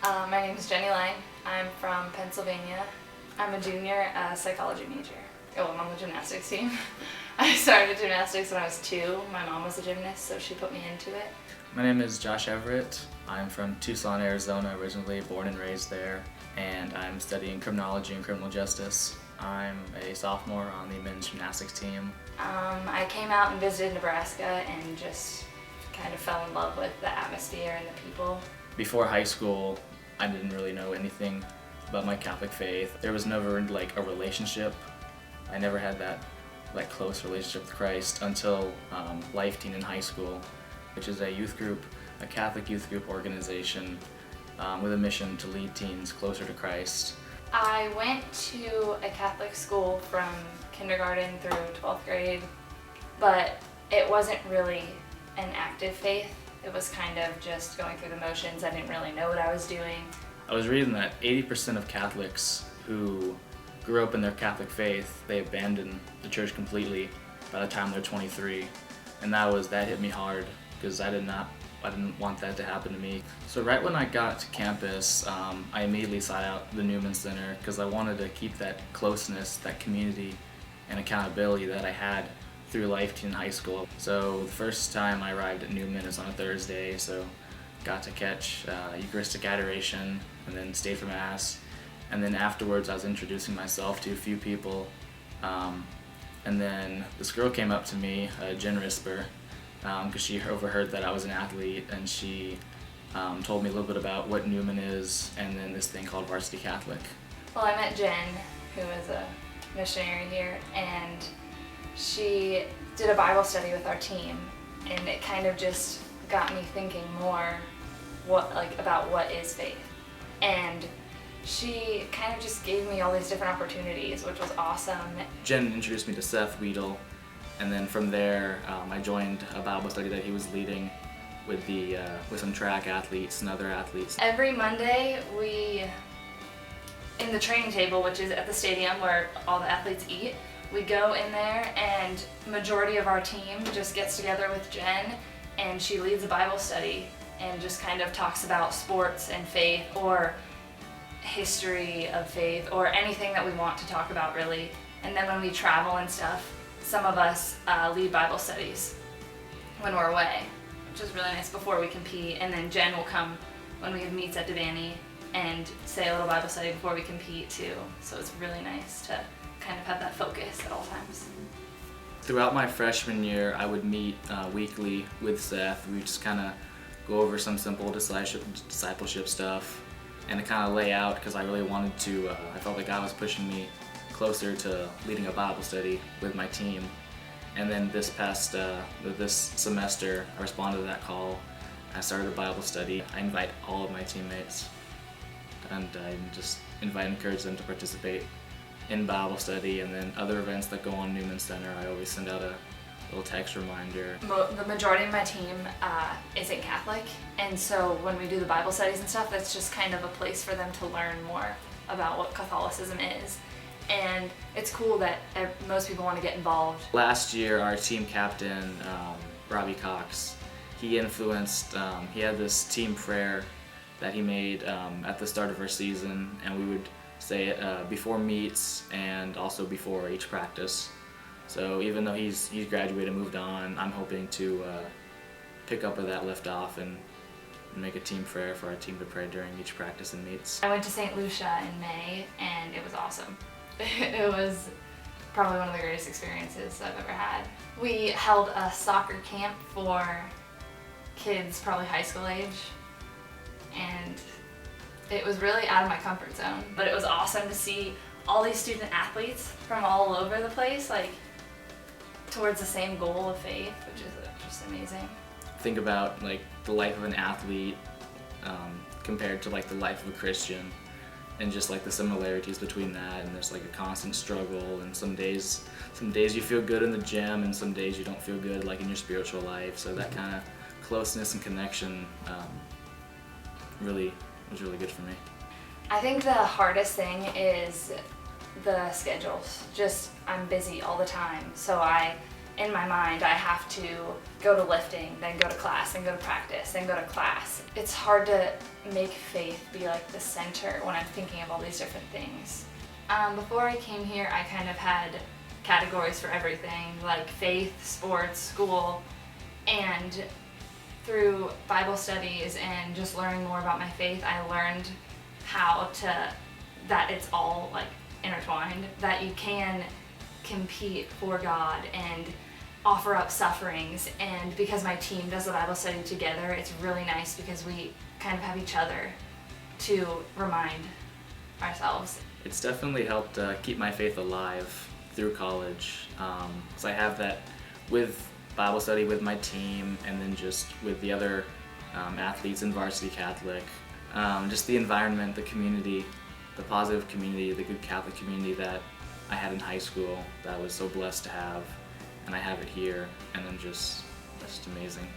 My name is Jenny Lang. I'm from Pennsylvania. I'm a junior, psychology major. Oh, I'm on the gymnastics team. I started gymnastics when I was 2. My mom was a gymnast, so she put me into it. My name is Josh Everett. I'm from Tucson, Arizona, originally born and raised there, and I'm studying criminology and criminal justice. I'm a sophomore on the men's gymnastics team. I came out and visited Nebraska and just kind of fell in love with the atmosphere and the people. Before high school, I didn't really know anything about my Catholic faith. There was never like a relationship. I never had that close relationship with Christ until Life Teen in high school, which is a youth group, a Catholic youth group organization with a mission to lead teens closer to Christ. I went to a Catholic school from kindergarten through 12th grade, but it wasn't really an active faith. It was kind of just going through the motions. I didn't really know what I was doing. I was reading that 80% of Catholics who grew up in their Catholic faith, they abandon the church completely by the time they're 23. And that hit me hard because I didn't want that to happen to me. So right when I got to campus, I immediately sought out the Newman Center because I wanted to keep that closeness, that community and accountability that I had through Life Teen high school. So the first time I arrived at Newman is on a Thursday, so got to catch Eucharistic adoration and then stayed for Mass. And then afterwards I was introducing myself to a few people. And then this girl came up to me, Jen Risper, because she overheard that I was an athlete, and she told me a little bit about what Newman is and then this thing called Varsity Catholic. Well, I met Jen, who is a missionary here, and she did a Bible study with our team, and it kind of just got me thinking more about what is faith. And she kind of just gave me all these different opportunities, which was awesome. Jen introduced me to Seth Weedle, and then from there I joined a Bible study that he was leading with some track athletes and other athletes. Every Monday in the training table, which is at the stadium where all the athletes eat, we go in there and majority of our team just gets together with Jen, and she leads a Bible study and just kind of talks about sports and faith or history of faith or anything that we want to talk about really. And then when we travel and stuff, some of us lead Bible studies when we're away, which is really nice before we compete. And then Jen will come when we have meets at Devaney and say a little Bible study before we compete too. So it's really nice to kind of have that focus at all times. Throughout my freshman year, I would meet weekly with Seth. We just kind of go over some simple discipleship stuff and to kind of lay out, because I really wanted to, I felt like God was pushing me closer to leading a Bible study with my team. And then this semester, I responded to that call. I started a Bible study. I invite all of my teammates, and I just encourage them to participate in Bible study, and then other events that go on Newman Center. I always send out a little text reminder. The majority of my team isn't Catholic, and so when we do the Bible studies and stuff, that's just kind of a place for them to learn more about what Catholicism is. And it's cool that most people want to get involved. Last year, our team captain, Robbie Cox, he had this team prayer that he made at the start of our season, and we would say it before meets and also before each practice. So even though he's graduated and moved on, I'm hoping to pick up where that left off and make a team prayer for our team to pray during each practice and meets. I went to St. Lucia in May, and it was awesome. It was probably one of the greatest experiences I've ever had. We held a soccer camp for kids probably high school age, and it was really out of my comfort zone, but it was awesome to see all these student athletes from all over the place, towards the same goal of faith, which is just amazing. Think about the life of an athlete compared to the life of a Christian, and just the similarities between that. And there's a constant struggle, and some days you feel good in the gym, and some days you don't feel good in your spiritual life. So that kind of closeness and connection was really good for me. I think the hardest thing is the schedules. I'm busy all the time, so I in my mind I have to go to lifting, then go to class, then go to practice, then go to class. It's hard to make faith be like the center when I'm thinking of all these different things. Before I came here, I kind of had categories for everything, like faith, sports, school, and through Bible studies and just learning more about my faith, I learned that it's all like intertwined, that you can compete for God and offer up sufferings. And because my team does the Bible study together, it's really nice because we kind of have each other to remind ourselves. It's definitely helped keep my faith alive through college. So I have that with Bible study with my team, and then just with the other athletes in Varsity Catholic. Just the environment, the community, the positive community, the good Catholic community that I had in high school that I was so blessed to have, and I have it here, and then that's just amazing.